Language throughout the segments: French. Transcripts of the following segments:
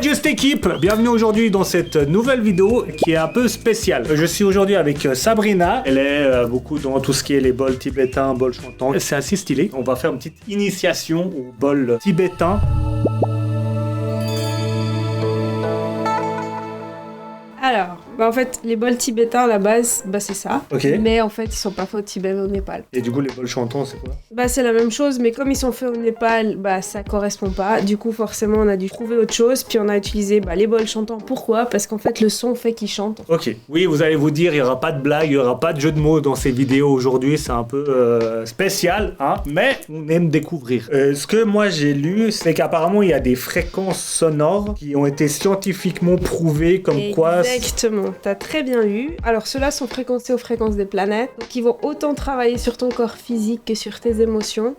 Just Équipe, bienvenue aujourd'hui dans cette nouvelle vidéo qui est un peu spéciale. Je suis aujourd'hui avec Sabrina, elle est beaucoup dans tout ce qui est les bols tibétains, bols chantants. C'est assez stylé. On va faire une petite initiation au bol tibétain. Alors, en fait, les bols tibétains à la base, c'est ça. Ok. Mais en fait, ils sont pas faits au Tibet mais au Népal. Et du coup, les bols chantants, c'est quoi? C'est la même chose, mais comme ils sont faits au Népal, ça correspond pas. Du coup, forcément, on a dû trouver autre chose, puis on a utilisé les bols chantants. Pourquoi? Parce qu'en fait, le son fait qu'ils chantent. Ok. Oui, vous allez vous dire, il y aura pas de blague, il y aura pas de jeu de mots dans ces vidéos aujourd'hui. C'est un peu spécial, hein. Mais on aime découvrir. Ce que moi j'ai lu, c'est qu'apparemment il y a des fréquences sonores qui ont été scientifiquement prouvées comme quoi. Exactement, t'as très bien lu. Alors ceux-là sont fréquencés aux fréquences des planètes, donc ils vont autant travailler sur ton corps physique que sur tes émotions.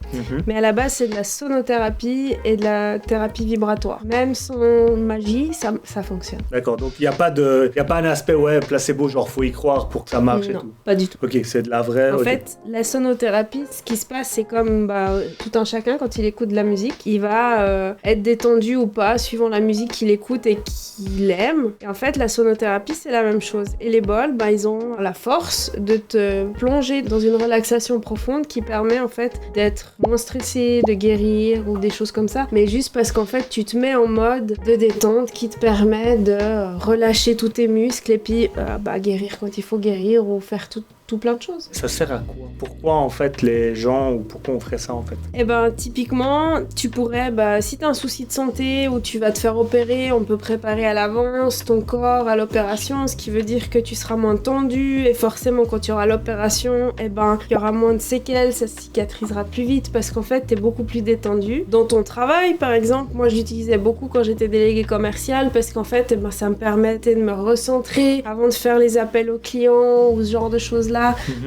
Mais à la base c'est de la sonothérapie et de la thérapie vibratoire. Même sans magie, ça fonctionne. D'accord, donc il n'y a pas un aspect placebo, genre faut y croire pour que ça marche et Non, tout. pas du tout. Ok, c'est de la vraie. En ok. fait, la sonothérapie, ce qui se passe, c'est comme tout un chacun, quand il écoute de la musique, il va être détendu ou pas, suivant la musique qu'il écoute et qu'il aime. Et en fait, la sonothérapie, c'est la même chose. Et les bols, ils ont la force de te plonger dans une relaxation profonde qui permet en fait d'être moins stressé, de guérir ou des choses comme ça. Mais juste parce qu'en fait, tu te mets en mode de détente qui te permet de relâcher tous tes muscles et puis guérir quand il faut guérir ou faire tout plein de choses. Ça sert à quoi? Pourquoi en fait les gens, ou pourquoi on ferait ça en fait? Typiquement, tu pourrais, si t'as un souci de santé ou tu vas te faire opérer, on peut préparer à l'avance ton corps à l'opération, ce qui veut dire que tu seras moins tendu et forcément quand tu auras l'opération, il y aura moins de séquelles, ça cicatrisera plus vite parce qu'en fait t'es beaucoup plus détendu. Dans ton travail par exemple, moi j'utilisais beaucoup quand j'étais déléguée commerciale parce qu'en fait ça me permettait de me recentrer avant de faire les appels aux clients ou ce genre de choses là.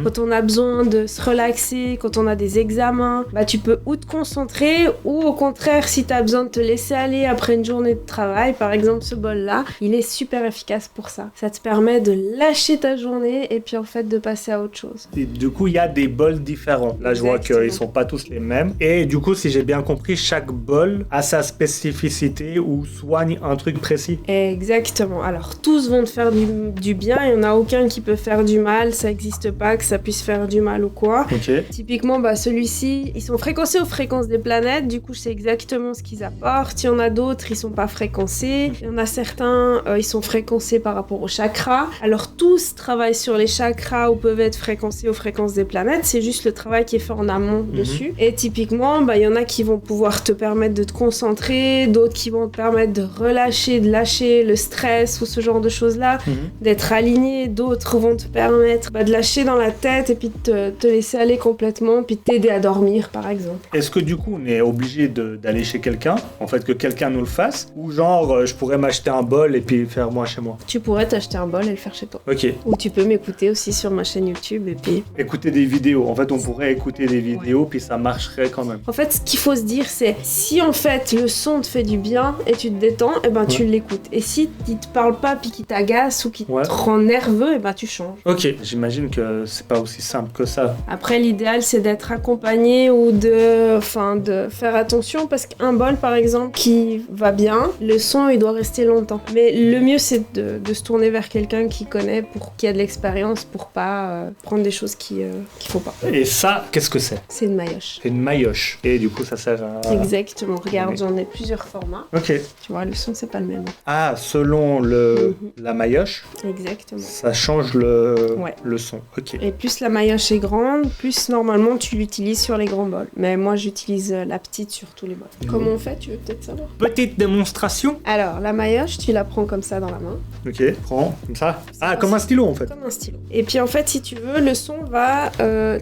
Quand on a besoin de se relaxer, quand on a des examens, tu peux ou te concentrer ou au contraire si tu as besoin de te laisser aller après une journée de travail, par exemple ce bol là, il est super efficace pour ça. Ça te permet de lâcher ta journée et puis en fait de passer à autre chose. Et du coup il y a des bols différents. Là je vois qu'ils sont pas tous les mêmes. Et du coup si j'ai bien compris, chaque bol a sa spécificité ou soigne un truc précis. Exactement. Alors tous vont te faire du bien, il n'y en a aucun qui peut faire du mal, ça existe pas que ça puisse faire du mal ou quoi. Okay. Typiquement, celui-ci, ils sont fréquencés aux fréquences des planètes, du coup, c'est exactement ce qu'ils apportent. Il y en a d'autres, ils sont pas fréquencés. Il y en a certains, ils sont fréquencés par rapport aux chakras. Alors, tous travaillent sur les chakras ou peuvent être fréquencés aux fréquences des planètes. C'est juste le travail qui est fait en amont dessus. Et typiquement, il y en a qui vont pouvoir te permettre de te concentrer, d'autres qui vont te permettre de relâcher, de lâcher le stress ou ce genre de choses-là, d'être aligné. D'autres vont te permettre de lâcher dans la tête et puis te laisser aller complètement puis t'aider à dormir par exemple. Est-ce que du coup on est obligé d'aller chez quelqu'un, en fait que quelqu'un nous le fasse, ou genre je pourrais m'acheter un bol et puis faire moi chez moi? Tu pourrais t'acheter un bol et le faire chez toi. Ok. Ou tu peux m'écouter aussi sur ma chaîne YouTube et puis... Écouter des vidéos, en fait on pourrait écouter des vidéos puis ça marcherait quand même. En fait ce qu'il faut se dire c'est si en fait le son te fait du bien et tu te détends, tu l'écoutes. Et si il te parle pas puis qu'il t'agace ou qu'il te rend nerveux, tu changes. Ok, j'imagine que c'est pas aussi simple que ça. Après, l'idéal, c'est d'être accompagné ou de faire attention parce qu'un bol, par exemple, qui va bien, le son, il doit rester longtemps. Mais le mieux, c'est de se tourner vers quelqu'un qui connaît, qui a de l'expérience pour pas prendre des choses qu'il faut pas. Et ça, qu'est-ce que c'est? C'est une maillotche. C'est une maillotche. Et du coup, ça sert à... Exactement. Regarde, j'en ai plusieurs formats. Ok. Tu vois, le son, c'est pas le même. Ah, selon la maillotche, exactement. Ça change le son. Ok. Et plus la maillotche est grande, plus normalement tu l'utilises sur les grands bols. Mais moi j'utilise la petite sur tous les bols. Comment on fait, tu veux peut-être savoir? Petite démonstration. Alors la maillotche, tu la prends comme ça dans la main. Ok, prends comme ça. Ah, comme un stylo en fait. Comme un stylo. Et puis en fait, si tu veux, le son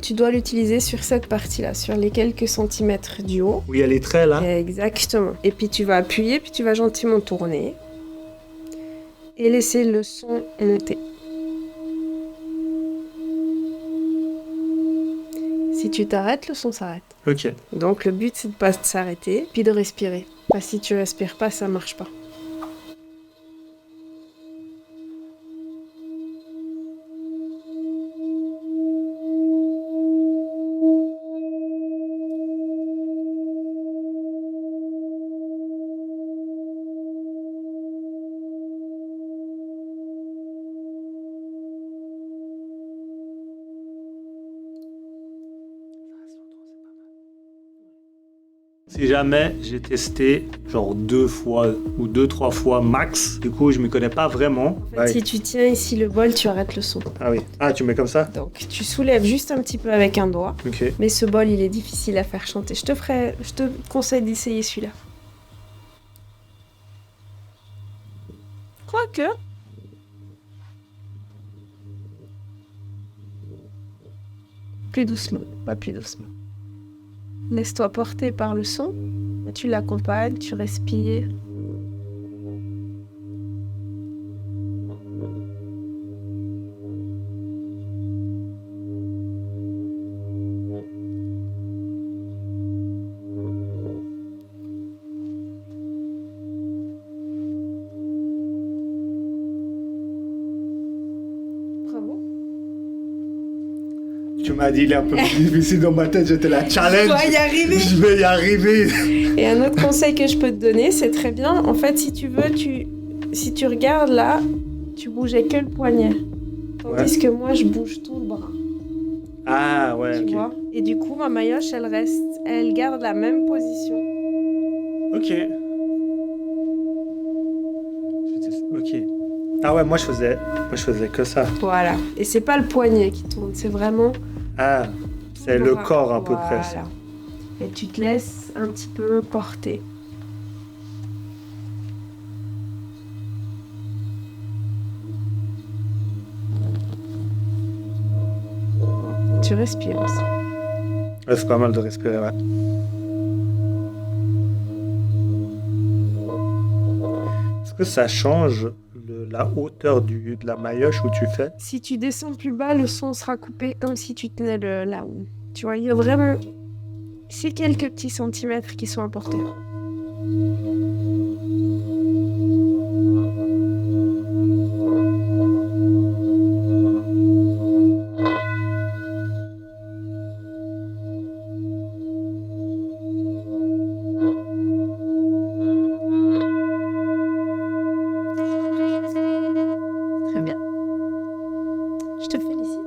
tu dois l'utiliser sur cette partie-là, sur les quelques centimètres du haut. Où il y a les traits là. Exactement. Et puis tu vas appuyer, puis tu vas gentiment tourner. Et laisser le son monter. Si tu t'arrêtes, le son s'arrête. Ok. Donc le but c'est de pas s'arrêter, puis de respirer. Si tu respires pas, ça marche pas. Si jamais j'ai testé genre 2 fois ou 2-3 fois max, du coup je m'y connais pas vraiment. En fait, si tu tiens ici le bol, tu arrêtes le son. Ah oui. Ah, tu mets comme ça? Donc tu soulèves juste un petit peu avec un doigt. Ok. Mais ce bol, il est difficile à faire chanter. Je te conseille d'essayer celui-là. Quoique. Plus doucement, pas plus doucement. Laisse-toi porter par le son. Tu l'accompagnes, tu respires. Bravo. Tu m'as dit il est un peu plus difficile dans ma tête, j'étais la challenge. Tu dois y arriver. Je vais y arriver. Et un autre conseil que je peux te donner, c'est très bien. En fait, si tu veux, si tu regardes là, tu bougeais que le poignet. Tandis que moi, je bouge tout le bras. Ah ouais, Tu vois? Et du coup, ma maillotche, elle garde la même position. Ok. Ok. Ah ouais, moi je faisais que ça. Voilà. Et c'est pas le poignet qui tourne, c'est vraiment Ah, c'est le corps à peu près. voilà. Et tu te laisses un petit peu porter. Tu respires aussi. Ouais, c'est pas mal de respirer, ouais. Est-ce que ça change la hauteur de la maillotche où tu fais? Si tu descends plus bas, le son sera coupé comme si tu tenais là haut. Tu vois, il y a vraiment ces quelques petits centimètres qui sont importants. Très bien. Je te félicite.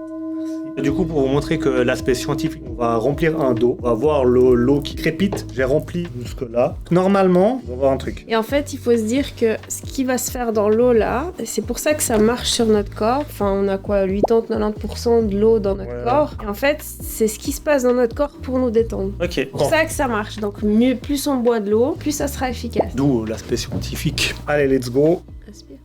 Et du coup, pour vous montrer que l'aspect scientifique, on va remplir un dos. On va voir l'eau qui crépite. J'ai rempli jusque-là. Normalement, on va voir un truc. Et en fait, il faut se dire que ce qui va se faire dans l'eau là, c'est pour ça que ça marche sur notre corps. Enfin, on a quoi, 80-90% de l'eau dans notre corps. Et en fait, c'est ce qui se passe dans notre corps pour nous détendre. Ok. C'est pour ça que ça marche. Donc, plus on boit de l'eau, plus ça sera efficace. D'où l'aspect scientifique. Allez, let's go. Respire.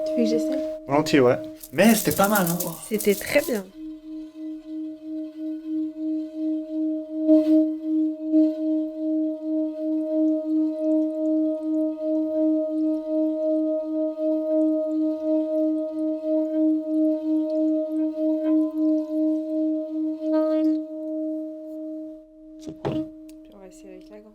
Tu veux que j'essaie? Volontiers, ouais. Mais c'était pas mal, hein. C'était très bien. Puis on va essayer avec la grande.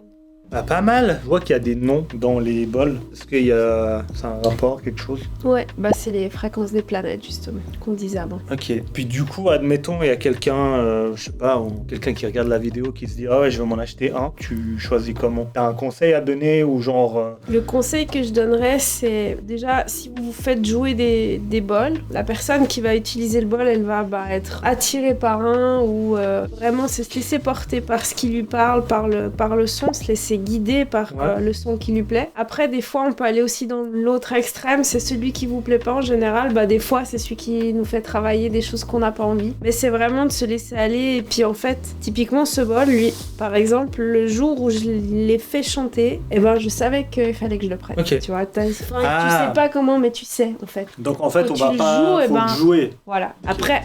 Bah, pas mal. Je vois qu'il y a des noms dans les bols. Est-ce qu'il y a... C'est un rapport, quelque chose? Ouais, bah c'est les fréquences des planètes justement qu'on disait avant. Ok. Puis du coup, admettons, il y a quelqu'un, je sais pas, quelqu'un qui regarde la vidéo qui se dit ah ouais, je vais m'en acheter un. Tu choisis comment? T'as un conseil à donner ou genre Le conseil que je donnerais, c'est déjà si vous faites jouer des bols, la personne qui va utiliser le bol, elle va être attirée par un ou vraiment se laisser porter par ce qui lui parle, par le son, se laisser guider par le son qui lui plaît. Après, des fois, on peut aller aussi dans l'autre extrême, c'est celui qui vous plaît pas en général. Des fois, c'est celui qui nous fait travailler des choses qu'on n'a pas envie. Mais c'est vraiment de se laisser aller. Et puis, en fait, typiquement, ce bol, lui, par exemple, le jour où je l'ai fait chanter, je savais qu'il fallait que je le prenne. Okay. Tu vois, tu sais pas comment, mais tu sais, en fait. Donc, en fait, quand on va pas jouer. Voilà. Après,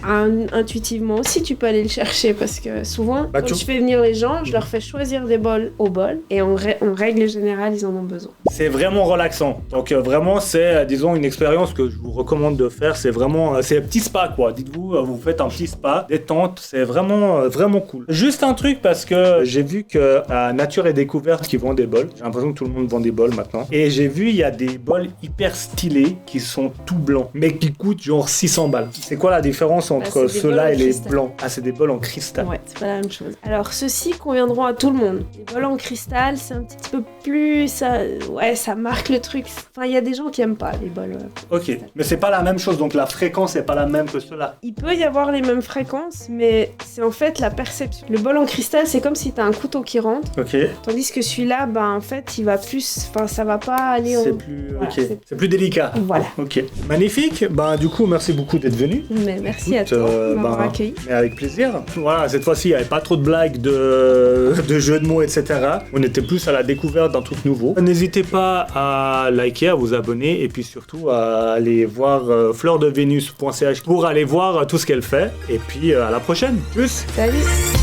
intuitivement aussi, tu peux aller le chercher parce que souvent, quand je fais venir les gens, je leur fais choisir des bols au bol et en règle générale, ils en ont besoin. C'est vraiment relaxant. Donc, vraiment, c'est, disons, une expérience que je vous recommande de faire. C'est vraiment, c'est un petit spa, quoi. Dites-vous, vous faites un petit spa, détente. C'est vraiment, vraiment cool. Juste un truc parce que j'ai vu que à Nature et Découverte qui vend des bols. J'ai l'impression que tout le monde vend des bols maintenant. Et j'ai vu, il y a des bols hyper stylés qui sont tout blancs, mais qui coûtent genre 600 balles. C'est quoi la différence entre ceux-là et les blancs? Ah, c'est des bols en cristal. Ouais, c'est pas la même chose. Alors, ceux-ci conviendront à tout le monde. Les bols en cristal, c'est un petit peu plus... ça marque le truc. Enfin, il y a des gens qui aiment pas les bols. Ok, mais c'est pas la même chose, donc la fréquence est pas la même que ceux-là. Il peut y avoir les mêmes fréquences, mais c'est en fait la perception. Le bol en cristal, c'est comme si t'as un couteau qui rentre. Ok. Tandis que celui-là, en fait, il va plus... Enfin, ça va pas aller en... C'est plus... Voilà, c'est plus délicat. Voilà. Ok. Magnifique. Du coup, merci beaucoup d'être venu. Mais merci à toi de m'avoir accueilli. Mais avec plaisir. Voilà, cette fois-ci, il n'y avait pas trop de blagues, de jeux de mots, etc. On était plus à la découverte d'un truc nouveau. N'hésitez pas à liker, à vous abonner et puis surtout à aller voir fleurdevenus.ch pour aller voir tout ce qu'elle fait. Et puis, à la prochaine. Tchuss. Salut.